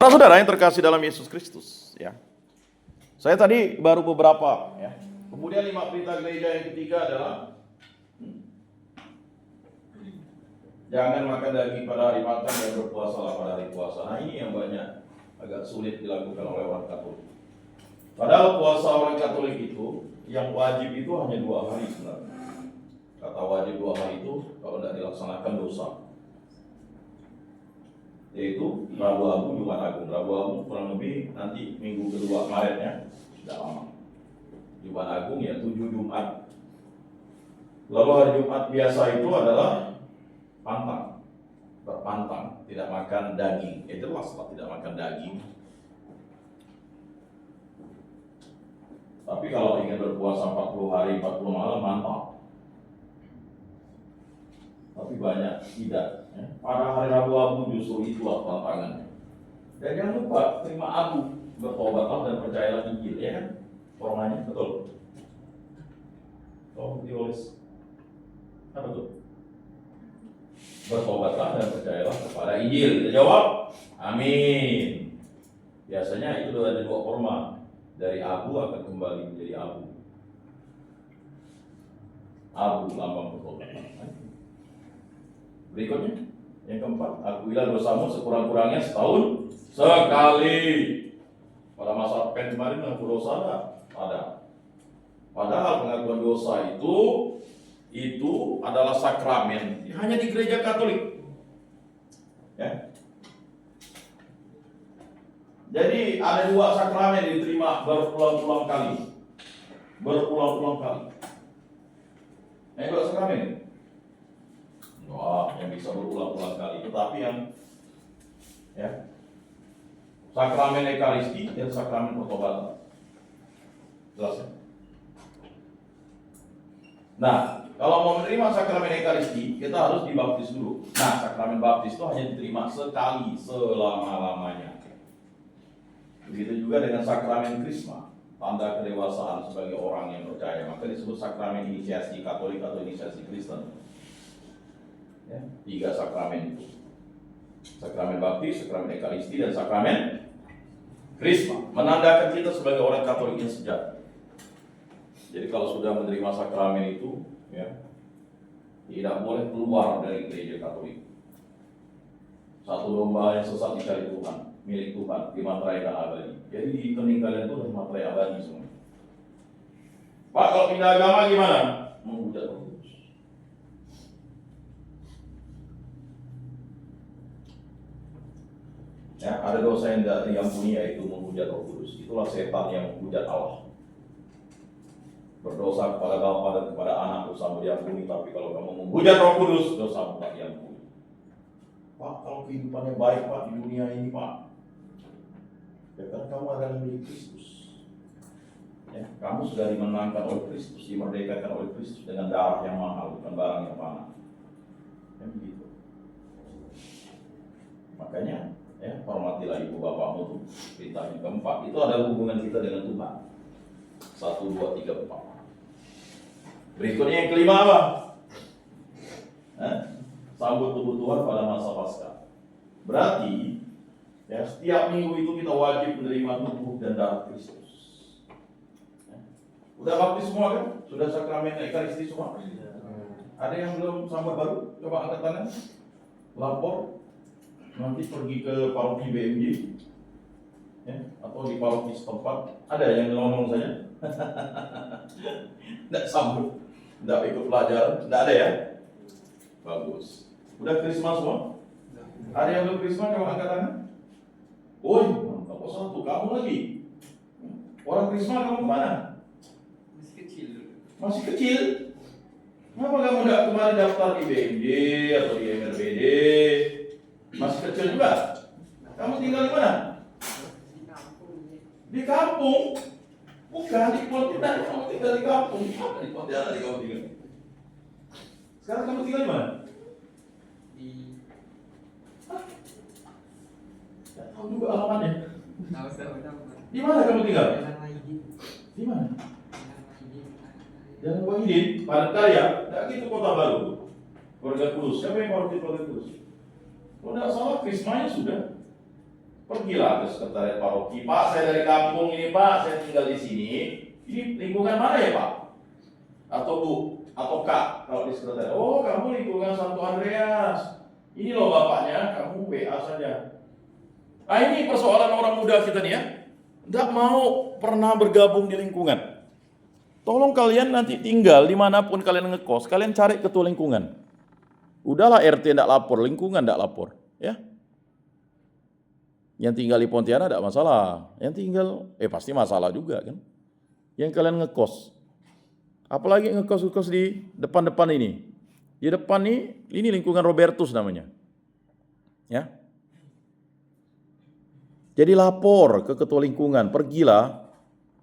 Saudara yang terkasih dalam Yesus Kristus, ya. Saya tadi baru beberapa, ya. Kemudian 5 perintah gereja yang ketiga adalah jangan makan daging pada hari makan dan berpuasalah pada hari puasa. Nah, ini yang banyak agak sulit dilakukan oleh orang Katolik. Padahal puasa orang Katolik itu yang wajib itu hanya 2 hari sebenarnya. Kata wajib 2 hari itu kalau tidak dilaksanakan dosa. Yaitu Rabu Abu, Jumat Agung. Rabu Agung kurang lebih nanti minggu kedua kemarin ya, tidak lama. Jumat Agung ya 7 Jumat. Lalu hari Jumat biasa itu adalah pantang, berpantang, tidak makan daging. Itu jelas tidak makan daging. Tapi kalau ingin berpuasa 40 hari, 40 malam, mantap. Tapi banyak tidak. Ya. Pada hari Rabu Abu justru itulah tantangannya. Dan jangan lupa terima Abu, bertobatlah dan percayalah Injil, ya kan? Formalnya betul. Oh, ditulis. Apa tuh? Bertobatlah dan percayalah kepada Injil. Kita jawab, amin. Biasanya itu ada 2 forma. Dari abu akan kembali menjadi abu. Abu lambang bertobat. Berikutnya, yang keempat, akuilah dosamu sekurang-kurangnya setahun sekali. Pada masa Advent kemarin mengaku dosa ada. Padahal pengakuan dosa itu adalah sakramen hanya di gereja Katolik. Ya. Jadi ada 2 sakramen yang diterima berulang-ulang kali. Berulang-ulang kali. Yang 2 sakramen. Wah, yang bisa berulang-ulang kali. Tetapi yang ya, sakramen Ekaristi dan sakramen pertobatan. Jelas ya? Nah, kalau mau menerima sakramen Ekaristi, kita harus dibaptis dulu. Nah, sakramen baptis itu hanya diterima sekali selama-lamanya. Begitu juga dengan sakramen Krisma, tanda kedewasaan sebagai orang yang percaya. Maka disebut sakramen inisiasi Katolik atau inisiasi Kristen. Ya, 3 sakramen itu. Sakramen baptis, sakramen Ekaristi, dan sakramen Krisma. Menandakan kita sebagai orang Katolik yang sejati. Jadi kalau sudah menerima sakramen itu, ya, tidak boleh keluar dari gereja Katolik. Satu domba yang sesat dicari Tuhan, milik Tuhan, di materai dan abadi. Jadi di rekening kalian itu adalah materai abadi semua. Pak, kalau pindah agama gimana? Menghujat Roh Kudus. Ya, ada dosa yang tidak diampuni yaitu menghujat Roh Kudus. Itulah setan yang menghujat Allah. Berdosa kepada Bapa dan kepada Anak dosamu diampuni, tapi kalau kamu menghujat Roh Kudus, dosamu tak diampuni. Pak, kalau kehidupannya baik Pak di dunia ini Pak, ya kan kamu adalah milik Kristus. Ya, kamu sudah dimenangkan oleh Kristus, dimerdekakan oleh Kristus dengan darah yang mahal, bukan barang yang panah. Ya begitu. Makanya, ya hormatilah ibu bapakmu tuh. Perintah yang keempat itu ada hubungan kita dengan Tuhan. 1, 2, 3, 4. Berikutnya yang kelima apa? Sambut tubuh Tuhan pada masa Paskah. Berarti ya, setiap minggu itu kita wajib menerima tubuh dan darah Kristus. Ya. Udah baptis semua kan? Sudah sakramen Ekaristi semua? Ada yang belum sambut baru? Coba angkat tangan. Lapor. Nanti pergi ke paroki BMJ. Ya, atau di paroki setempat. Ada yang ngomong saja? Tidak sambut, tidak ikut pelajaran, tidak ada ya? Bagus. Udah Krisma semua? Ada yang belum Krisma? Coba angkat tangan. Woi, mantap. Oh, 1, kamu lagi. Orang Krisma kamu kemana? Masih kecil. Masih kecil? Kenapa kamu tidak kemarin daftar di BMJ atau di MRBD? Masih kecil juga? Kamu tinggal di mana? Di kampung. Bukan di Pontianak, kamu tinggal di kampung. Di Pontianak kamu tinggal. Sekarang kamu tinggal di mana? Tidak tahu juga alamatnya. Di mana kamu tinggal? Di mana? Jalan Wahidin, Padat Karya. Tidak gitu Kota Baru. Keluarga Kudus. Siapa yang mau di Keluarga Kudus? Kalau tidak salah, Krismanya sudah. Pergilah ke sekretariat paroki. Pak, saya dari kampung ini, Pak, saya tinggal di sini. Ini lingkungan mana ya, Pak? Atau Bu, atau Kak, kalau di sekretariat. Oh, kamu lingkungan Santo Andreas. Ini loh bapaknya, kamu WA saja. Nah, ini persoalan orang muda kita nih ya. Tidak mau pernah bergabung di lingkungan. Tolong kalian nanti tinggal dimanapun kalian ngekos, kalian cari ketua lingkungan. Udahlah RT tidak lapor, lingkungan tidak lapor, ya. Yang tinggal di Pontianak tidak masalah, yang tinggal pasti masalah juga kan. Yang kalian ngekos, apalagi ngekos di depan-depan ini. Di depan ini lingkungan Robertus namanya, ya. Jadi lapor ke ketua lingkungan, pergilah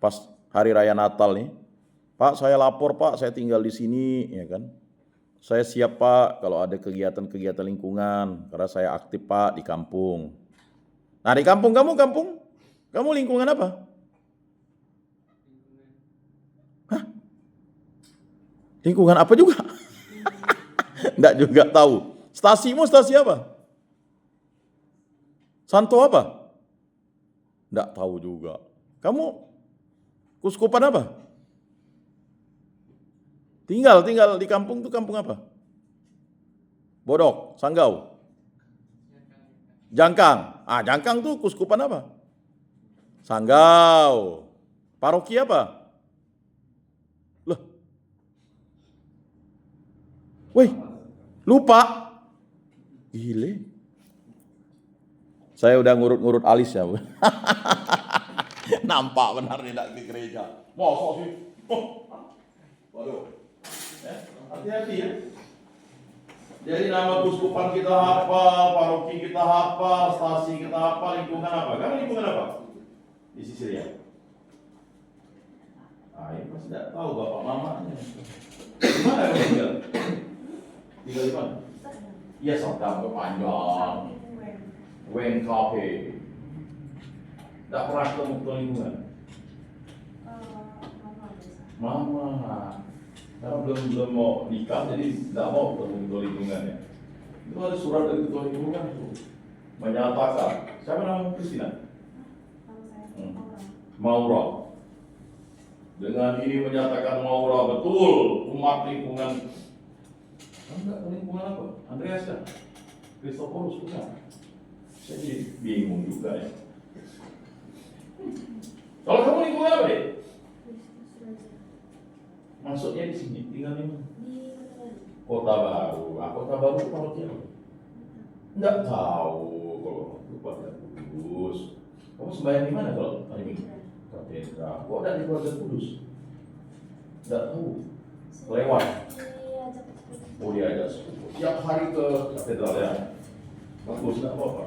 pas hari raya Natal nih. Pak, saya lapor Pak, saya tinggal di sini, ya kan. Saya siap Pak kalau ada kegiatan-kegiatan lingkungan, karena saya aktif Pak di kampung. Nah di kampung, kamu lingkungan apa? Hah? Lingkungan apa juga? Enggak juga tahu. Stasimu stasi apa? Santo apa? Enggak tahu juga. Kamu kuskupan apa? Tinggal di kampung tuh kampung apa? Bodok, Sanggau, Jangkang. Jangkang tuh kuskupan apa? Sanggau. Paroki apa? Loh. Wih, lupa. Gile. Saya udah ngurut-ngurut alis ya. Nampak benar nih di gereja. Mosok sih. Waduh. Hati-hati ya. Jadi nama kuskupan kita hafal, paroki kita hafal, stasi kita hafal, lingkungan apa? Kamu lingkungan apa? Di Sisilia. Ini pasti tidak tahu bapak mamanya. Di mana kamu tinggal? Tinggal di mana? Iya, Sodam panjang. Wen Cafe. Tidak pernah ketemu ketua lingkungan. Mama. Karena belum mau nikah, jadi tidak mau ketemu ketua lingkungan ya. Itu ada surat dari ketua lingkungan itu menyatakan. Siapa nama Kristina? Maura. Dengan ini menyatakan Maura betul umat lingkungan. Enggak, lingkungan apa? Andreas kan? Kristoforus bukan? Saya jadi bingung juga ya. Kalau kamu lingkungan apa deh? Maksudnya di sini, tinggal di mana? Di Kota Baru. Kota Baru itu paroki apa? Enggak tahu kalau keluarga Kudus. Kamu sembahyang di mana kalau hari Minggu? Katedral. Kok ada di keluarga Kudus? Enggak tahu. Lewat. Oh diajak sepupu. Tiap hari ke katedral ya. Bagus, enggak apa-apa.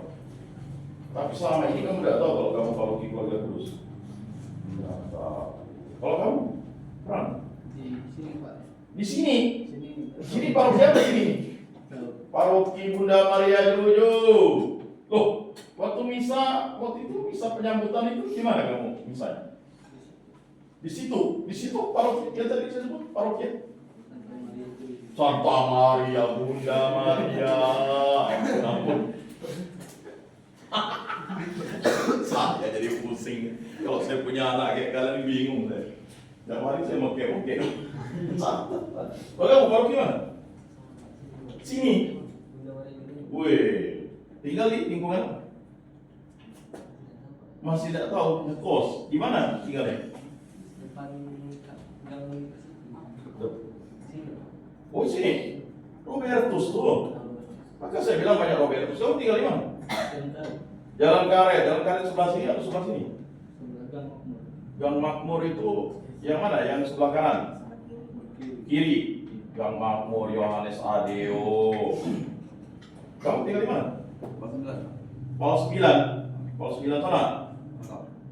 Tapi selama ini kamu enggak tahu kalau kamu paroki keluarga Kudus. Enggak tahu. Kalau kamu? Pernah? Di sini Pak. Di sini? Sini. Sini paroki apa ini? Paroki Bunda Maria Juju. Loh, waktu itu misa penyambutan itu gimana kamu misalnya? Di situ paroki yang tadi saya sebut paroki. Santa Maria, Bunda Maria. Ampun. Saya jadi pusing. Kalau saya punya anak kayak kalian bingung saya. Tiap hari saya mau oke. Kalau kamu paroki mana? Sini. Wih, tinggal di lingkungan masih tidak tahu ngekos di mana tinggalnya? Depan gang sini. Oh sini, Robertus tuh. Maka saya bilang banyak Robertus. Kamu tinggal di mana? Jalan Karet sebelah sini atau sebelah sini? Gang Makmur itu yang mana? Yang sebelah kanan? Kiri. Gang Makmur Yohanes Adeo. Kamu tinggal di mana? Pal 9 sana.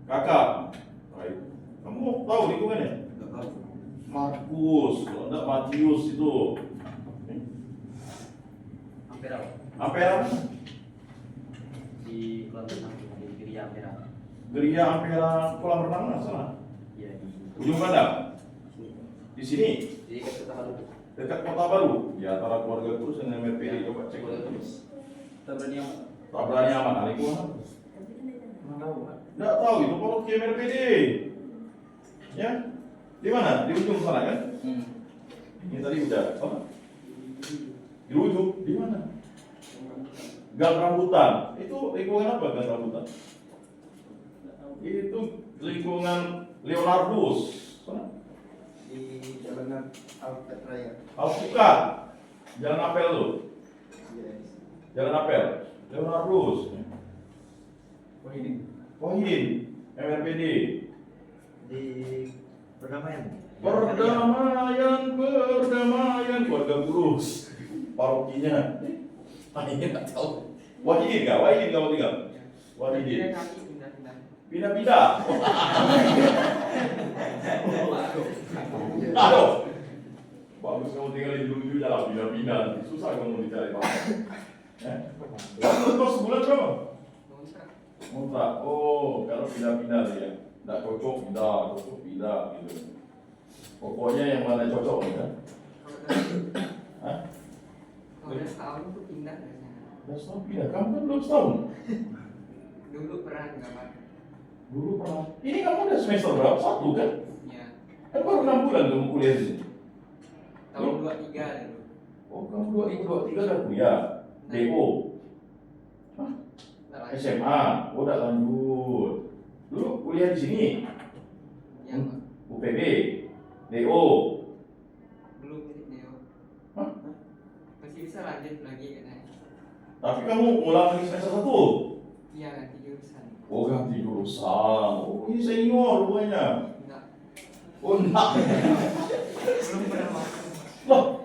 Kakak. Baik. Kamu tahu lingkungannya? Markus, kalau enggak Matius itu. Ampera. Di Kelantan, di Geria Ampera. Geria Ampera kolam renang mana sana? Iya di Ujung Pandang. Di sini Kota Baru. dekat Kota Baru. Di antara keluarga Kudus dengan MPD coba cek. Tak berani amat. Tak berani aman, lingkungan apa? Nggak tahu itu paroki MRPD. Ya, di mana? Di ujung sana kan? Ini tadi udah, apa? Di ujung, di mana? Gang Rambutan. Itu lingkungan apa Gang Rambutan? Itu lingkungan Leonardus. Sana. Di Jalanan Alfred Raya. Alpukat. Jalan Apel tuh. Iya. Jalan Apel. Leonardus. Wahidin. MRPD. Di Perdamaian. Perdamaian, keluarga Gurus. Parokinya. Ini nggak tahu. Wahidin kamu tinggal. Wahidin. Pindah-pindah. Aduh. Bagus kamu tinggal di dulu jalan pindah-pindah. Susah kamu dicari Pak. Kamu sebulan berapa? Kontrak. Oh, kalau pindah-pindah dia. Nggak cocok pindah gitu. Pokoknya yang mana cocok ya. Hah? Kalau udah setahun tuh pindah biasanya. Udah setahun pindah. Kamu kan belum setahun. Dulu pernah nggak Pak? Dulu pernah. Ini kamu udah semester berapa? 1 kan? Iya. Kan baru 6 bulan kamu kuliah di sini. Tahun 23 dulu. Oh, kamu 2 3 udah kuliah. DO. Hah? Nggak lanjut. SMA. Oh, udah lanjut. Dulu kuliah di sini. Iya Pak. UPB. DO. Belum jadi Neo. Hah? Masih bisa lanjut lagi katanya. Tapi kamu ngulang lagi semester 1. Iya ganti jurusan. Oh, ganti jurusan. Oh, ini senior rupanya. Enggak. Oh, enggak. Belum pernah masuk. Loh,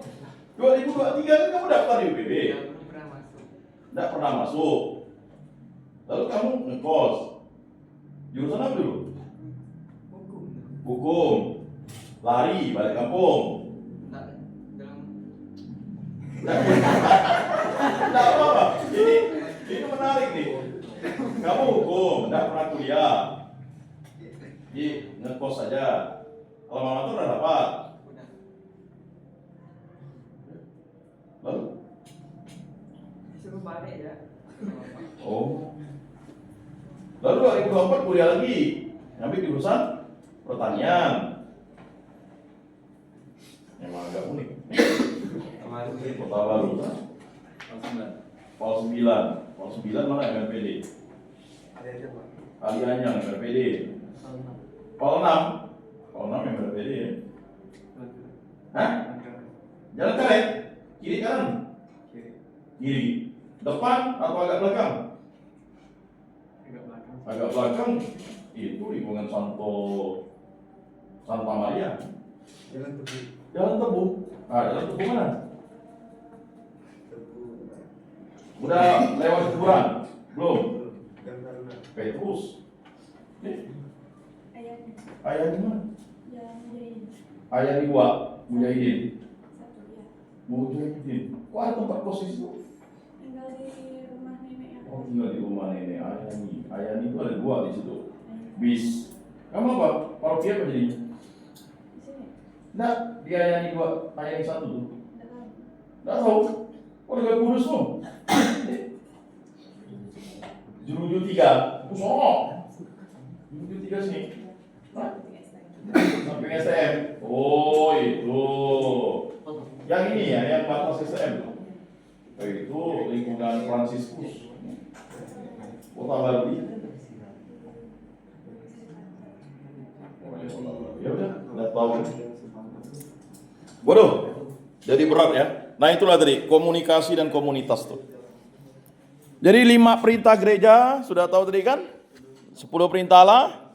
2023 kan kamu daftar di UPB. Iya, belum pernah masuk. Enggak pernah masuk. Lalu kamu ngekos. Jurusan apa dulu? Hukum. Hukum. Lari, balik kampung. Enggak. Dalam. Enggak apa-apa. Ini menarik nih. Kamu hukum, enggak pernah kuliah. Jadi ngekos saja. Alma mater udah dapat. Udah. Lalu? Disuruh balik ya. Sama Pak. Oh. Lalu 2024 kuliah lagi. Ngambil jurusan pertanian. Memang agak unik. Kota Baru. Pol 9. Pol 9 mana MRPD? Ada aja Pak. Aliannya MRPD. Pol 6. Pol 6 MRPD ya. Hah? Jalan karet? Kiri kanan? Kiri. Depan atau agak belakang? Agak belakang. Itu lingkungan Santa Maria. Jalan Tebu. Jalan Tebu. Jalan Tebu mana? Tebu. Udah lewat kuburan? Belum. Gang Taruna. Petrus. Ayahnya Ayah di mana? yang Mujahidin Ayah di gua, Mujahidin. satu ya, Mujahidin. Kok ada tempat kos di situ? tinggal di rumah nenek yang Oh, tinggal di rumah nenek Ayani. Ayani itu ada dua di situ. Bis. Kamu apa? Paroki apa jadi? di sini. Enggak, di Ayani 2, Ayani 1 tuh. Nggak tahu. Enggak tahu. Warga Kudus tuh. Jeruju 3. Sono. Jeruju 3 sini. Hah? Samping STM. Oh, itu. Yang ini ya, yang batas STM. Oh, itu lingkungan Fransiskus. Kota Baru. Ya udah, nggak tahu. Waduh, jadi berat ya. Nah itulah tadi komunikasi dan komunitas tuh. Jadi 5 perintah gereja sudah tahu tadi kan? 10 perintah Allah.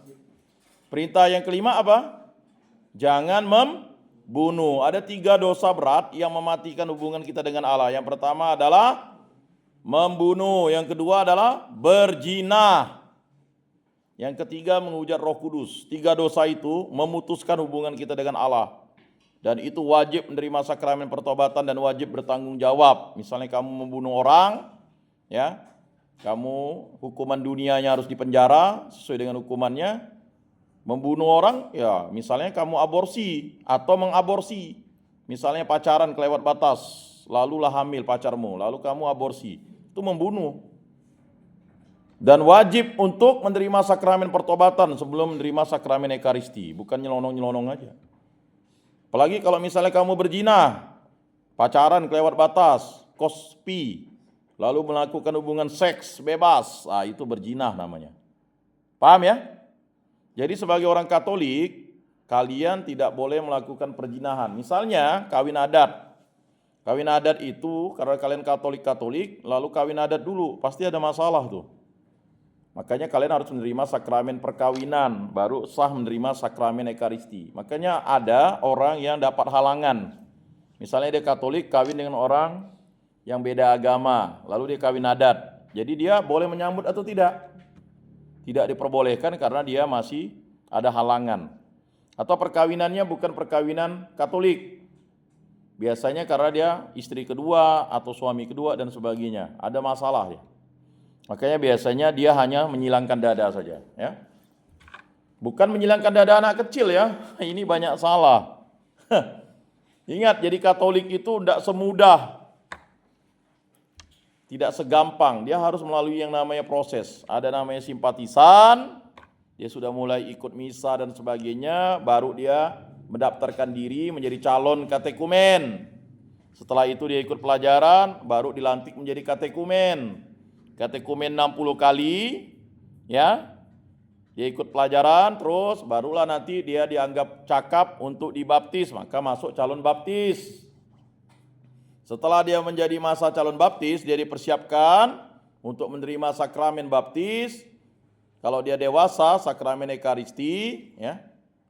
Perintah yang kelima apa? Jangan membunuh. Ada 3 dosa berat yang mematikan hubungan kita dengan Allah. Yang pertama adalah membunuh. Yang kedua adalah berzina. Yang ketiga menghujat Roh Kudus. 3 dosa itu memutuskan hubungan kita dengan Allah. Dan itu wajib menerima sakramen pertobatan dan wajib bertanggung jawab. Misalnya kamu membunuh orang, ya, kamu hukuman dunianya harus dipenjara sesuai dengan hukumannya. Membunuh orang, ya, misalnya kamu aborsi atau mengaborsi. Misalnya pacaran kelewat batas, lalulah hamil pacarmu, lalu kamu aborsi. Itu membunuh. Dan wajib untuk menerima sakramen pertobatan sebelum menerima sakramen Ekaristi, bukan nyelonong-nyelonong aja. Apalagi kalau misalnya kamu berzina, pacaran kelewat batas, kospi, lalu melakukan hubungan seks bebas, itu berzina namanya. Paham ya? Jadi sebagai orang Katolik, kalian tidak boleh melakukan perzinahan. Misalnya kawin adat. Kawin adat itu karena kalian Katolik, lalu kawin adat dulu, pasti ada masalah tuh. Makanya kalian harus menerima sakramen perkawinan, baru sah menerima sakramen Ekaristi. Makanya ada orang yang dapat halangan. Misalnya dia Katolik kawin dengan orang yang beda agama, lalu dia kawin adat. Jadi dia boleh menyambut atau tidak? Tidak diperbolehkan karena dia masih ada halangan. Atau perkawinannya bukan perkawinan Katolik. Biasanya karena dia istri kedua atau suami kedua dan sebagainya. Ada masalah ya. Makanya biasanya dia hanya menyilangkan dada saja, ya. Bukan menyilangkan dada anak kecil ya. Ini banyak salah. Ingat, jadi Katolik itu tidak semudah, tidak segampang. Dia harus melalui yang namanya proses. Ada namanya simpatisan, dia sudah mulai ikut misa dan sebagainya, baru dia mendaftarkan diri menjadi calon katekumen. Setelah itu dia ikut pelajaran, baru dilantik menjadi katekumen. Katekumen 60 kali, ya. Dia ikut pelajaran, terus barulah nanti dia dianggap cakap untuk dibaptis, maka masuk calon baptis. Setelah dia menjadi masa calon baptis, dia dipersiapkan untuk menerima sakramen baptis. Kalau dia dewasa, sakramen Ekaristi, ya.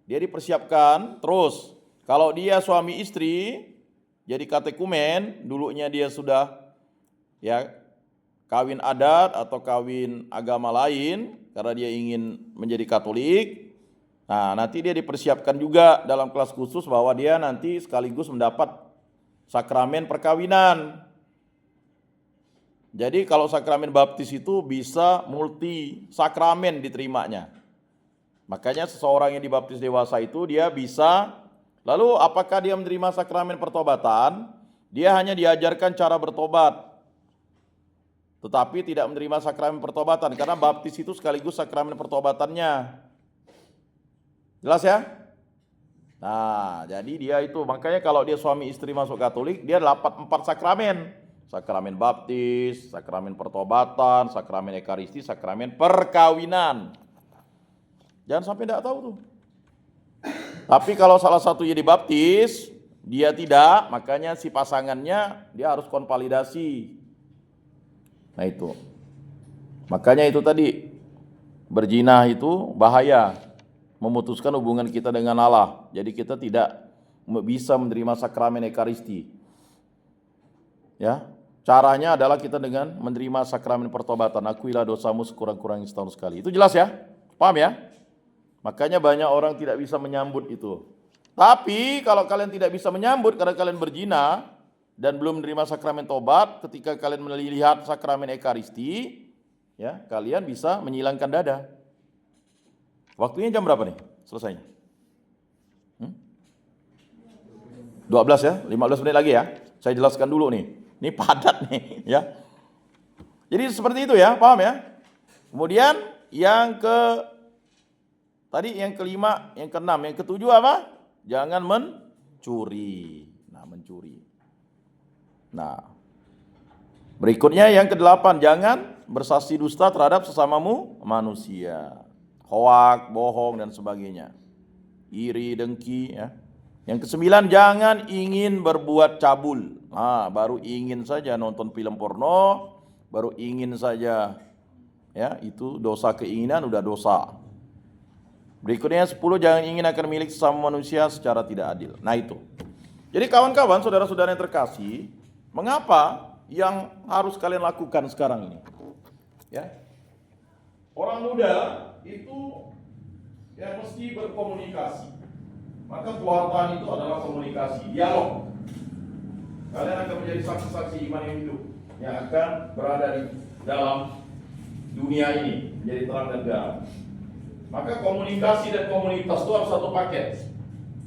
Dia dipersiapkan. Terus, kalau dia suami istri, jadi katekumen, dulunya dia sudah ya kawin adat atau kawin agama lain karena dia ingin menjadi Katolik. Nah, nanti dia dipersiapkan juga dalam kelas khusus bahwa dia nanti sekaligus mendapat sakramen perkawinan. Jadi kalau sakramen baptis itu bisa multi sakramen diterimanya. Makanya seseorang yang dibaptis dewasa itu dia bisa, lalu apakah dia menerima sakramen pertobatan? Dia hanya diajarkan cara bertobat, tetapi tidak menerima sakramen pertobatan karena baptis itu sekaligus sakramen pertobatannya. Jelas ya? Nah, jadi dia itu makanya kalau dia suami istri masuk Katolik, dia dapat 4 sakramen. Sakramen baptis, sakramen pertobatan, sakramen Ekaristi, sakramen perkawinan. Jangan sampai tidak tahu tuh. Tapi kalau salah satunya dibaptis, dia tidak, makanya si pasangannya dia harus konvalidasi. Nah itu. Makanya itu tadi, berzina itu bahaya, memutuskan hubungan kita dengan Allah. Jadi kita tidak bisa menerima sakramen Ekaristi. Ya, caranya adalah kita dengan menerima sakramen pertobatan. Akuilah dosamu sekurang-kurangnya setahun sekali. Itu jelas ya? Paham ya? Makanya banyak orang tidak bisa menyambut itu. Tapi kalau kalian tidak bisa menyambut karena kalian berzina dan belum menerima sakramen tobat, ketika kalian melihat sakramen Ekaristi, ya, kalian bisa menyilangkan dada. Waktunya jam berapa nih selesainya? 12 ya, 15 menit lagi ya. Saya jelaskan dulu nih. Ini padat nih, ya. Jadi seperti itu ya, paham ya? Kemudian yang yang kelima, yang keenam, yang ketujuh apa? Jangan mencuri. Nah, mencuri. Nah, berikutnya yang kedelapan, jangan bersaksi dusta terhadap sesamamu manusia. Hoak, bohong dan sebagainya. Iri, dengki, ya. Yang kesembilan, jangan ingin berbuat cabul. Nah, baru ingin saja nonton film porno, baru ingin saja, ya, itu dosa keinginan, udah dosa. Berikutnya 10, jangan ingin akan milik sesama manusia secara tidak adil. Nah itu. Jadi kawan-kawan, saudara-saudara yang terkasih, mengapa yang harus kalian lakukan sekarang ini? Ya, orang muda itu ya mesti berkomunikasi. Maka kewartaan itu adalah komunikasi, dialog. Kalian akan menjadi saksi-saksi iman yang hidup yang akan berada di dalam dunia ini menjadi terang dan terang. Maka komunikasi dan komunitas itu harus satu paket.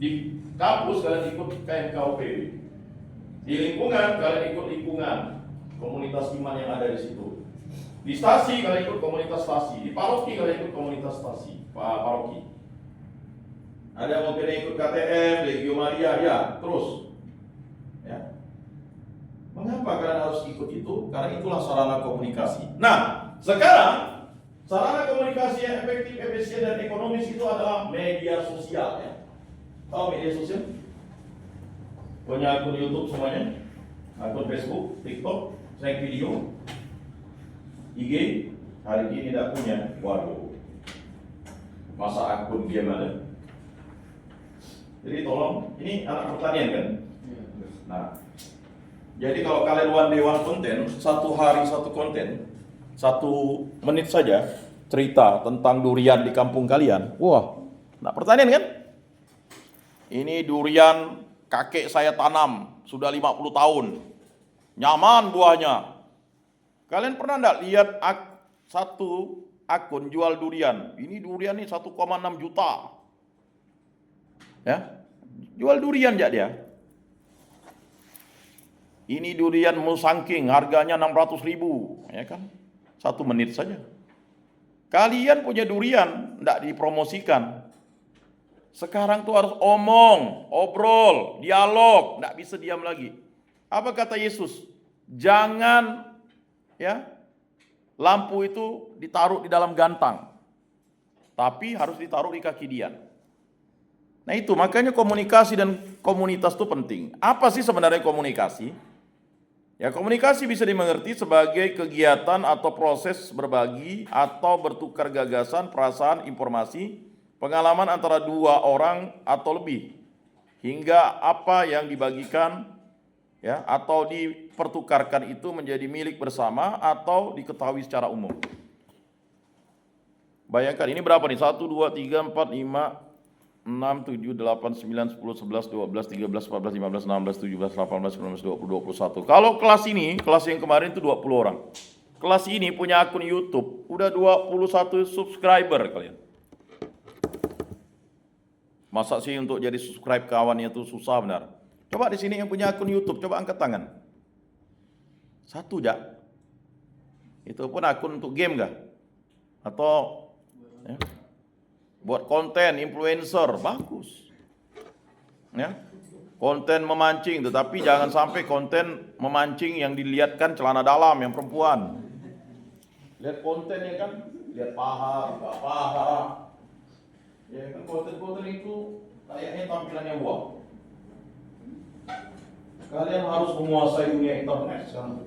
Di kampus kalian ikut KMKOPB, di lingkungan kalian ikut lingkungan komunitas iman yang ada di situ. Di stasi kalian ikut komunitas stasi, di paroki kalian ikut komunitas stasi, paroki. Ada yang mau kalian ikut KTM, Legio Maria, ya, terus. Ya. Mengapa kalian harus ikut itu? Karena itulah sarana komunikasi. Nah, sekarang sarana komunikasi yang efektif, efisien dan ekonomis itu adalah media sosial. Ya. Tahu media sosial? Punya akun YouTube semuanya, akun Facebook, TikTok, snack video, IG. Hari ini tidak punya. Waduh, masa akun game ada? Jadi tolong, ini anak pertanian kan? Nah, jadi kalau kalian one day one konten, satu hari satu konten, 1 menit saja cerita tentang durian di kampung kalian. Wah, anak pertanian kan? Ini durian kakek saya tanam sudah 50 tahun. Nyaman buahnya. Kalian pernah enggak lihat satu akun jual durian? Ini durian nih 1,6 juta. Ya. Jual durian enggak dia? Ini durian musangking harganya 600.000, ya kan? 1 menit saja. Kalian punya durian enggak dipromosikan. Sekarang tuh harus omong, obrol, dialog, enggak bisa diam lagi. Apa kata Yesus? Jangan ya lampu itu ditaruh di dalam gantang, tapi harus ditaruh di kaki dian. Nah itu makanya komunikasi dan komunitas itu penting. Apa sih sebenarnya komunikasi? Ya komunikasi bisa dimengerti sebagai kegiatan atau proses berbagi atau bertukar gagasan, perasaan, informasi, pengalaman antara 2 orang atau lebih, hingga apa yang dibagikan ya atau dipertukarkan itu menjadi milik bersama atau diketahui secara umum. Bayangkan ini berapa nih? 1, 2, 3, 4, 5, 6, 7, 8, 9, 10, 11, 12, 13, 14, 15, 16, 17, 18, 19, 20, 21. Kalau kelas ini, kelas yang kemarin itu 20 orang. Kelas ini punya akun YouTube, udah 21 subscriber kalian. Masa sih untuk jadi subscribe kawannya itu susah benar. Coba di sini yang punya akun YouTube, coba angkat tangan. 1 aja. Itu pun akun untuk game enggak? Atau ya, buat konten influencer, bagus. Ya. Konten memancing, tetapi jangan sampai konten memancing yang dilihatkan celana dalam yang perempuan. Lihat kontennya kan, lihat paha, buka paha. Ya kan konten-konten itu kayaknya tampilannya wow. Kalian harus menguasai dunia internet sekarang.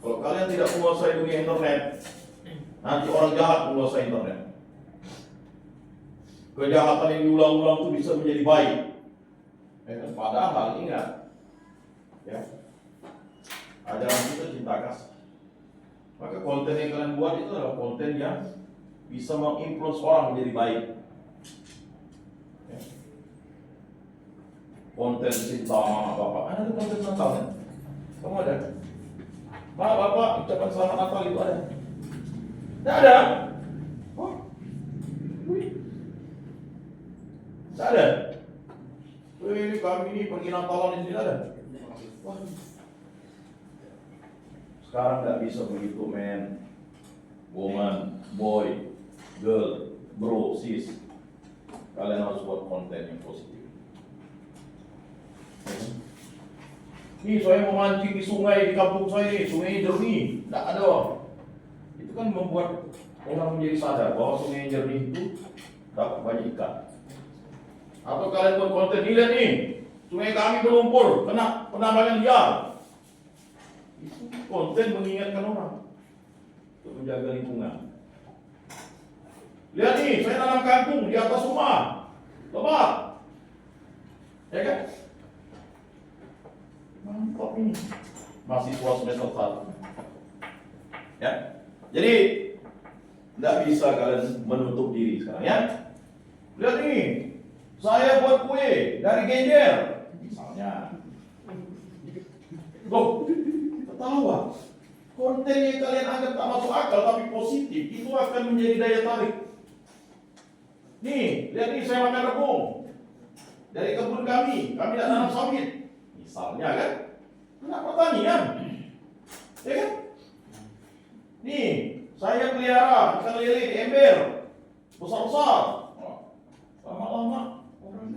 Kalau kalian tidak menguasai dunia internet, nanti orang jahat menguasai internet. Kejahatan yang diulang-ulang itu bisa menjadi baik. Ya, padahal ingat, ya, ajaran kita cinta kasih. Maka konten yang kalian buat itu adalah konten yang bisa menginfluence orang menjadi baik. Ya. Konten cinta mama bapak, ada konten Natal kan? Kamu ada? Mak bapak ucapan selamat Natal itu ada? Tidak ada. Oh. Tidak ada. Wih, kami ini pergi Natalan ini tidak ada. Wah. Sekarang nggak bisa begitu, men. Woman, boy, girl, bro, sis. Kalian harus buat konten yang positif. Nih, saya mau mancing di sungai di kampung saya, sungai jernih. Tidak ada. Itu kan membuat orang menjadi sadar bahwa sungai jernih itu dapat banyak ikan. Atau kalian buat konten, ini lihat nih, sungai kami berlumpur, kena penambangan liar. Itu konten mengingatkan orang untuk menjaga lingkungan. Lihat nih, saya tanam kangkung di atas rumah, lebat, ya kan? Mantap ini, mahasiswa semester 1. Ya, jadi tidak bisa kalian menutup diri sekarang ya. Lihat nih. Saya buat kue dari genjer, misalnya. Loh, ketawa. Konten yang kalian anggap tak masuk akal tapi positif, itu akan menjadi daya tarik. Nih, lihat nih saya makan rebung dari kebun kami tidak tanam sawit. Misalnya kan, anak pertanian. Ya kan? Nih, Saya pelihara ikan lele di ember besar-besar. Lama-lama orang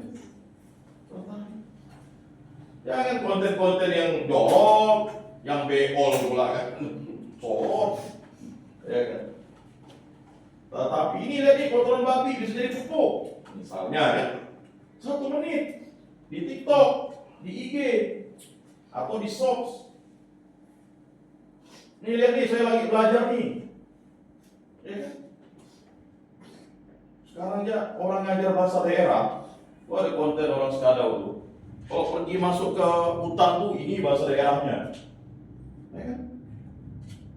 tertarik. Jangan konten-konten yang jorok, yang beol pula kan, sorot, ya kan. Tetapi ini lihat nih, kotoran babi bisa jadi pupuk. Misalnya ya, 1 menit di TikTok, di IG, atau di Shorts. Nih lihat nih, saya lagi belajar nih. Ya kan? Sekarang aja orang ngajar bahasa daerah, tuh ada konten orang Sekadau tuh. Kalau pergi masuk ke hutan tuh, ini bahasa daerahnya. Ya kan?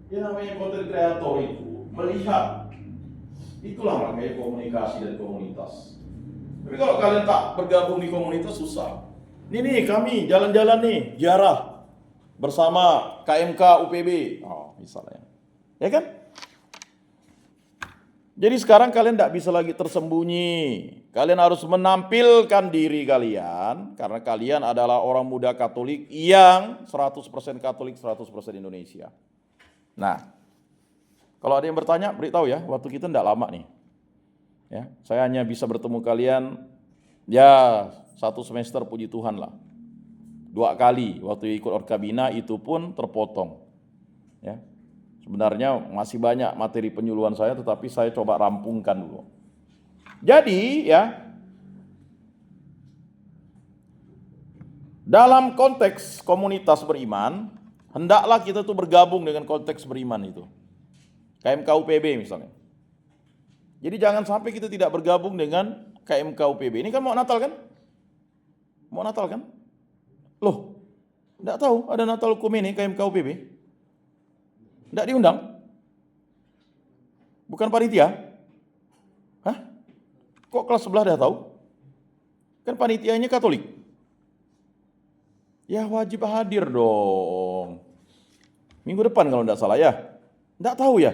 Ya namanya konten kreator itu melihat. Itulah makanya komunikasi dan komunitas. Tapi kalau kalian tak bergabung di komunitas susah. Ini nih kami jalan-jalan nih ziarah bersama KMK UPB. Oh, misalnya. Ya kan? Jadi sekarang kalian tidak bisa lagi tersembunyi. Kalian harus menampilkan diri kalian karena kalian adalah orang muda Katolik yang 100% Katolik, 100% Indonesia. Nah, kalau ada yang bertanya, beritahu ya, waktu kita tidak lama nih. Ya, saya hanya bisa bertemu kalian ya 1 semester, puji Tuhan lah. 2 kali waktu ikut Orkabina itu pun terpotong. Ya. Sebenarnya masih banyak materi penyuluhan saya, tetapi saya coba rampungkan dulu. Jadi ya, dalam konteks komunitas beriman, hendaklah kita tuh bergabung dengan konteks beriman itu. KMK UPB misalnya. Jadi jangan sampai kita tidak bergabung dengan KMK UPB. Ini kan mau Natal kan? Mau Natal kan? Loh, enggak tahu ada Natal hukum ini KMK UPB? Enggak diundang? Bukan panitia? Hah? Kok kelas sebelah dah tahu? Kan panitianya Katolik. Ya wajib hadir dong. Minggu depan kalau enggak salah ya. Enggak tahu ya?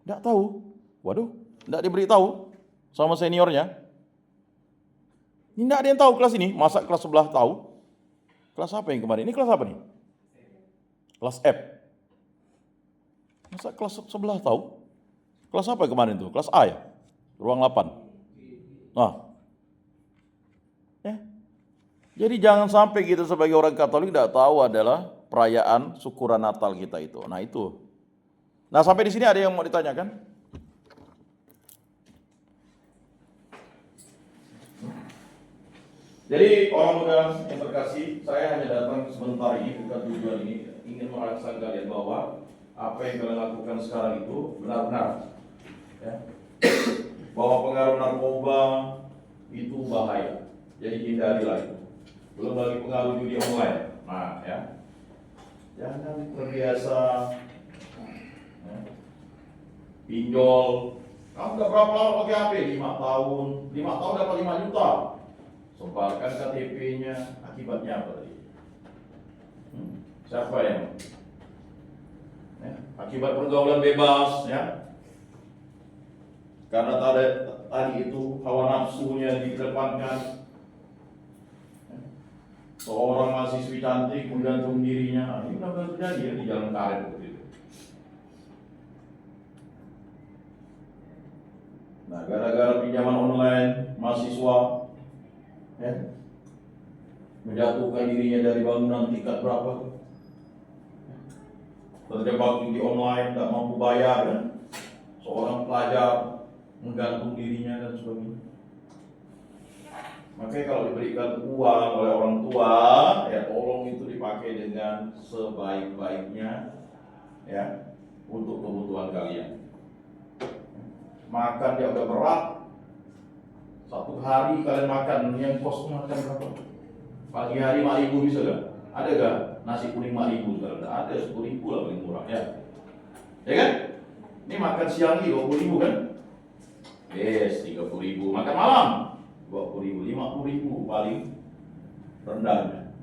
Enggak tahu. Waduh, enggak diberitahu sama seniornya. Ini enggak ada yang tahu kelas ini. Masa kelas sebelah tahu? Kelas apa yang kemarin? Ini kelas apa nih? Kelas F. Masa kelas sebelah tahu? Kelas apa yang kemarin tuh? Kelas A ya? Ruang 8. Nah. Ya. Jadi jangan sampai kita sebagai orang Katolik tidak tahu adalah perayaan syukuran Natal kita itu. Nah itu. Nah sampai di sini ada yang mau ditanyakan? Jadi orang muda yang terkasih, saya hanya datang sebentar ini, bukan tujuan ini, ingin merasakan kalian bahwa apa yang kalian lakukan sekarang itu benar-benar, ya, bahwa pengaruh narkoba itu bahaya. Jadi hindarilah itu. Belum lagi pengaruh judi online. Nah, ya, jangan terbiasa ya, pinjol. Kamu udah berapa lama pakai HP? 5 tahun. 5 tahun dapat 5 juta. Sebarkan KTP-nya, akibatnya apa tadi? Siapa yang? Ya, akibat pergaulan bebas, ya. Karena tadi itu hawa nafsunya dikedepankan. Ya. Seorang mahasiswi cantik menggantung dirinya, ini benar-benar terjadi ya di jalan karet seperti itu. Nah, gara-gara pinjaman online, mahasiswa ya, menjatuhkan dirinya dari bangunan tingkat berapa, terjebak judi online, tak mampu bayar, kan? Seorang pelajar menggantung dirinya dan sebagainya. Makanya kalau diberikan uang oleh orang tua, ya tolong itu dipakai dengan sebaik-baiknya, ya, untuk kebutuhan kalian. Makan dia udah berat. 1 hari kalian makan, yang kos makan berapa? Pagi hari 5.000 bisa gak? Ada gak nasi kuning 5.000 sekarang? Ada, 10.000 lah paling murah ya. Ya kan? Ini makan siang nih 20.000 kan? Yes, 30.000. Makan malam 20.000, 50.000 paling rendahnya.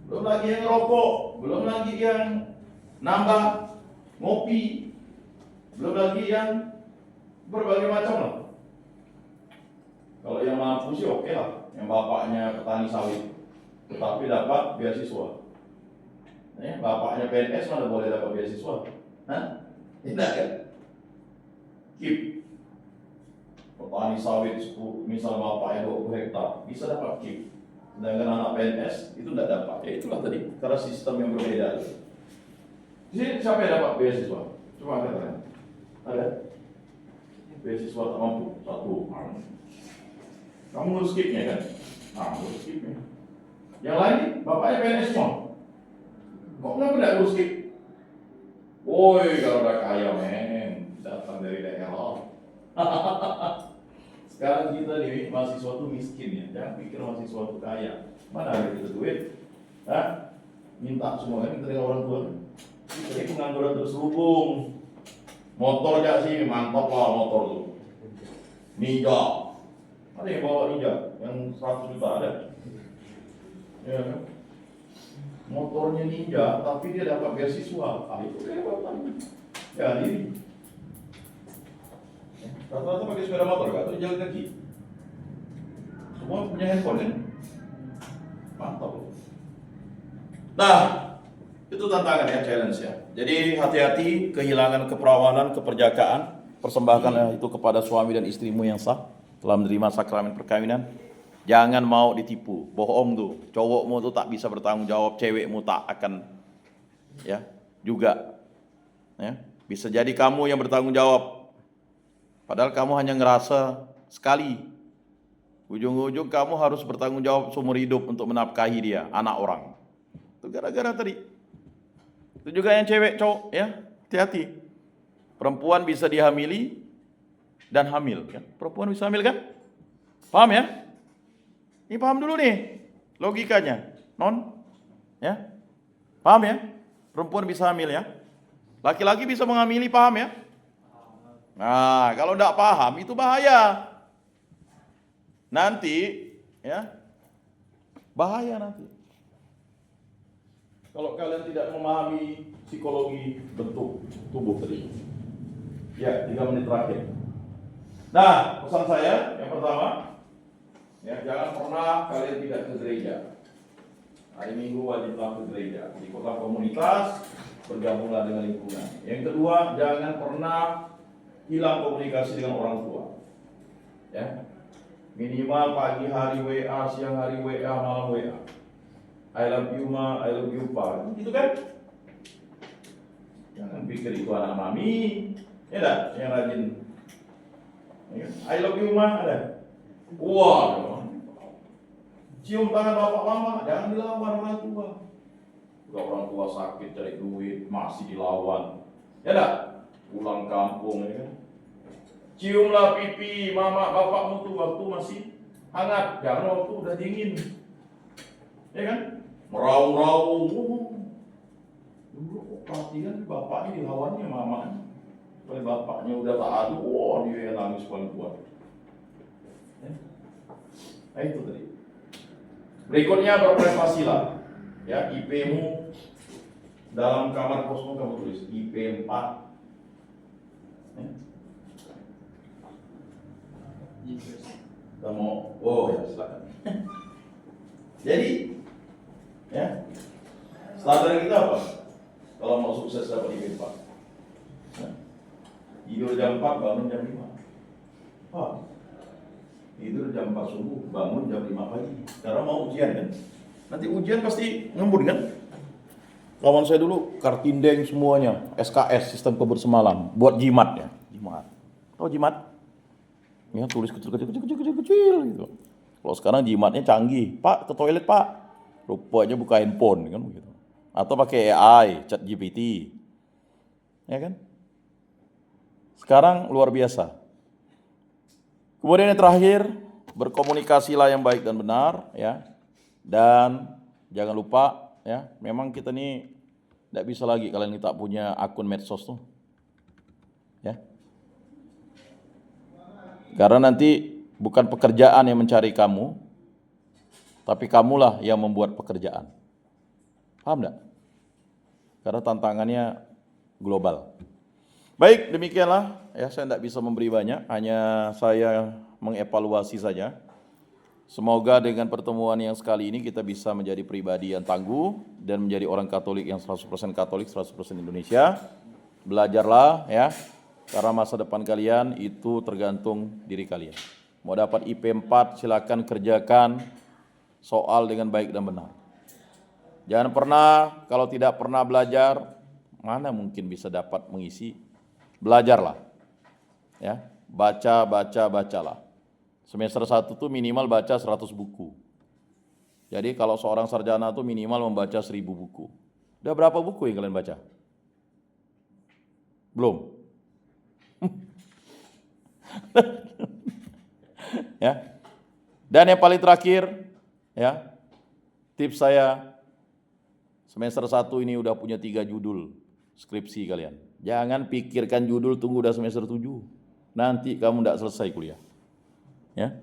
Belum lagi yang rokok, belum lagi yang nambah ngopi, belum lagi yang berbagai macam lah. Kalau yang mampu sih oke lah, yang bapaknya petani sawit, tetapi dapat beasiswa. Bapaknya PNS mana boleh dapat beasiswa? Hah? Tidak kan? KIP. Petani sawit misalnya bapaknya 20 hektar bisa dapat KIP. Sedangkan anak PNS itu tidak dapat. Ya itulah tadi, karena sistem yang berbeda. Di sini siapa yang dapat beasiswa? Coba angkat tangan. Ada? Beasiswa tak mampu? Satu. Kamu ngurus KIP-nya kan? Nah, ngurus KIP-nya. Yang lain, bapaknya PNS semua. Kok kenapa tidak ngurus KIP? Woi, kalau udah kaya men, datang dari daerah. Sekarang kita nih mahasiswa tuh miskin ya, jangan pikir mahasiswa tuh kaya. Mana ada kita duit? Hah? Minta semua kan, minta dari orang tua. Jadi pengangguran terselubung. Motornya sih mantap lah motor tuh. Ninja. Ada yang bawa Ninja yang 100 juta ada. Ya kan? Motornya Ninja, tapi dia dapat beasiswa. Ah itu kehebatan. Ya ini. Rata-rata pakai sepeda motor, atau jalan kaki. Semua punya handphone kan? Mantap. Nah, itu tantangan ya, challenge ya. Jadi hati-hati kehilangan keperawanan, keperjakaan, persembahkan itu kepada suami dan istrimu yang sah telah menerima sakramen perkawinan. Jangan mau ditipu, bohong tuh. Cowokmu tuh tak bisa bertanggung jawab, cewekmu tak akan ya juga. Ya, bisa jadi kamu yang bertanggung jawab. Padahal kamu hanya ngerasa sekali. Ujung-ujung kamu harus bertanggung jawab seumur hidup untuk menafkahi dia, anak orang. Itu gara-gara tadi. Itu juga yang cewek, cowok ya, hati-hati. Perempuan bisa dihamili dan hamil kan? Perempuan bisa hamil kan? Paham ya? Ini paham dulu nih logikanya, non? Ya, paham ya? Perempuan bisa hamil ya? Laki-laki bisa menghamili, paham ya? Nah, kalau tidak paham itu bahaya. Nanti, ya, bahaya nanti. Kalau kalian tidak memahami psikologi bentuk tubuh tadi. Ya, 3 menit terakhir. Nah, pesan saya yang pertama, ya, jangan pernah kalian tidak ke gereja. Hari Minggu wajiblah ke gereja. Ikutlah komunitas, bergabunglah dengan lingkungan. Yang kedua, jangan pernah hilang komunikasi dengan orang tua. Ya. Minimal pagi hari WA, siang hari WA, malam WA. I love you ma, I love you pa. Gitu kan? Jangan pikir itu anak mami. Ya enggak? Yang rajin. I love you ma ada. Wah. Cium tangan bapak mama, jangan dilawan orang tua. Udah orang tua sakit cari duit, masih dilawan. Ya enggak? Pulang kampung ya kan. Ciumlah pipi mama bapakmu tuh waktu masih hangat, jangan waktu udah dingin. Ya kan? Meraung-raung. Dulu perhatikan bapaknya dilawannya mamanya. Kalau bapaknya udah tak adu, wah dia nangis paling kuat. Ya. Nah itu tadi. Berikutnya berprestasilah. Ya, IP-mu dalam kamar kosmu kamu tulis IP 4. Ya. Kamu, oh ya silakan. Jadi, ya, standar kita apa? Kalau mau sukses dapat IP 4. Ya. Tidur jam 4, bangun jam 5. Tidur jam 4 subuh, bangun jam 5 pagi. Karena mau ujian kan? Nanti ujian pasti ngembur kan? Kawan saya dulu kartindeng semuanya, SKS, sistem kubur semalam, buat jimat ya. Jimat. Tahu jimat? Ya, tulis kecil gitu. Kalau sekarang jimatnya canggih, Pak ke toilet Pak, rupanya buka handphone kan begitu. Atau pakai AI, ChatGPT, ya kan? Sekarang luar biasa. Kemudian yang terakhir, berkomunikasilah yang baik dan benar, ya. Dan jangan lupa, ya, memang kita nih tidak bisa lagi kalian tak punya akun medsos tuh, ya. Karena nanti bukan pekerjaan yang mencari kamu, tapi kamulah yang membuat pekerjaan. Paham enggak? Karena tantangannya global. Baik, demikianlah. Ya, saya tidak bisa memberi banyak, hanya saya mengevaluasi saja. Semoga dengan pertemuan yang sekali ini kita bisa menjadi pribadi yang tangguh dan menjadi orang Katolik yang 100% Katolik, 100% Indonesia. Belajarlah, ya. Karena masa depan kalian itu tergantung diri kalian. Mau dapat IP 4 silakan kerjakan soal dengan baik dan benar. Jangan pernah, kalau tidak pernah belajar, mana mungkin bisa dapat mengisi? Belajarlah. Ya, bacalah. Semester 1 tuh minimal baca 100 buku. Jadi kalau seorang sarjana tuh minimal membaca 1000 buku. Udah berapa buku yang kalian baca? Belum? Ya. Dan yang paling terakhir, ya, tips saya, semester 1 ini udah punya 3 judul skripsi kalian. Jangan pikirkan judul tunggu udah semester 7. Nanti kamu tidak selesai kuliah. Ya.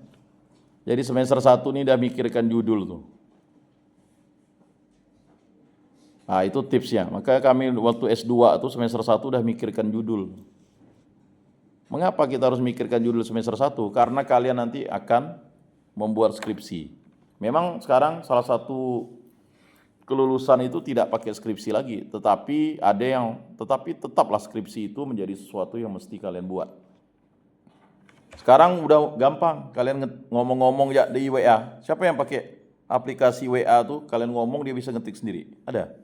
Jadi semester 1 ini udah mikirkan judul tuh. Nah, itu tipsnya. Maka kami waktu S2 tuh semester 1 udah mikirkan judul. Mengapa kita harus mikirkan judul semester 1? Karena kalian nanti akan membuat skripsi. Memang sekarang salah satu kelulusan itu tidak pakai skripsi lagi, tetapi tetaplah skripsi itu menjadi sesuatu yang mesti kalian buat. Sekarang udah gampang, kalian ngomong-ngomong ya di WA. Siapa yang pakai aplikasi WA tuh? Kalian ngomong dia bisa ngetik sendiri. Ada?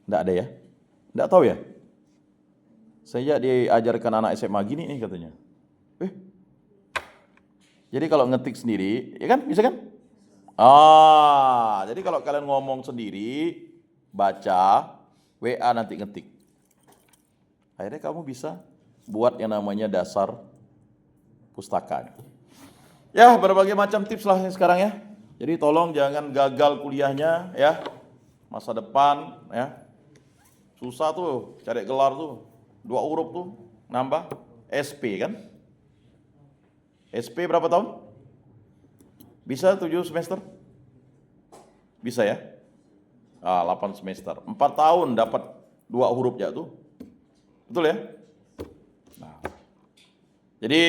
Enggak ada ya? Enggak tahu ya? Saya diajarkan anak SMA gini nih katanya. Jadi kalau ngetik sendiri, ya kan? Bisa kan? Jadi kalau kalian ngomong sendiri, baca, WA nanti ngetik. Akhirnya kamu bisa buat yang namanya dasar pustaka. Ya, berbagai macam tips lah sekarang ya. Jadi tolong jangan gagal kuliahnya ya. Masa depan ya. Susah tuh cari gelar tuh. 2 huruf tuh nambah SP kan? SP berapa tahun? Bisa 7 semester? Bisa ya? 8 semester. 4 tahun dapat 2 huruf ya tuh. Betul ya? Nah. Jadi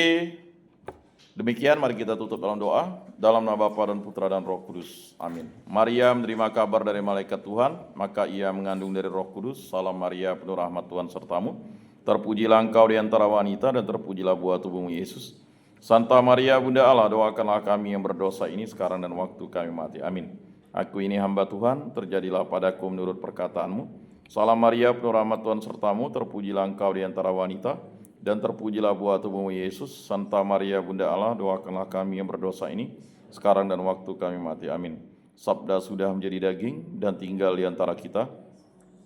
demikian mari kita tutup dalam doa. Dalam nama Bapa dan Putra dan Roh Kudus. Amin. Maria menerima kabar dari malaikat Tuhan, maka ia mengandung dari Roh Kudus. Salam Maria, penuh rahmat Tuhan sertamu. Terpujilah engkau di antara wanita dan terpujilah buah tubuhmu Yesus. Santa Maria Bunda Allah, doakanlah kami yang berdosa ini sekarang dan waktu kami mati. Amin. Aku ini hamba Tuhan, terjadilah padaku menurut perkataanmu. Salam Maria, penuh rahmat Tuhan sertamu, terpujilah engkau di antara wanita dan terpujilah buah tubuhmu Yesus. Santa Maria Bunda Allah, doakanlah kami yang berdosa ini sekarang dan waktu kami mati. Amin. Sabda sudah menjadi daging dan tinggal di antara kita.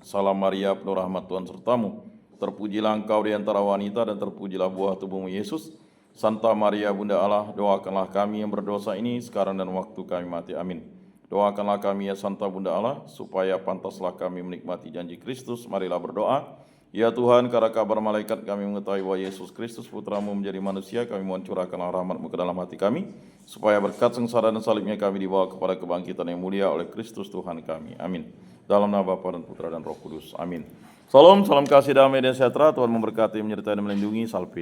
Salam Maria, penuh rahmat Tuhan sertamu. Terpujilah engkau di antara wanita dan terpujilah buah tubuhmu Yesus. Santa Maria Bunda Allah, doakanlah kami yang berdosa ini sekarang dan waktu kami mati. Amin. Doakanlah kami ya Santa Bunda Allah, supaya pantaslah kami menikmati janji Kristus. Marilah berdoa. Ya Tuhan, karena kabar malaikat kami mengetahui bahwa Yesus Kristus Putramu menjadi manusia, kami mohon curahkanlah rahmat-Mu ke dalam hati kami, supaya berkat sengsara dan salibnya kami dibawa kepada kebangkitan yang mulia oleh Kristus Tuhan kami. Amin. Dalam nama Bapa dan Putra dan Roh Kudus. Amin. Salam kasih damai dan sejahtera. Tuhan memberkati, menyertai dan melindungi. Salve.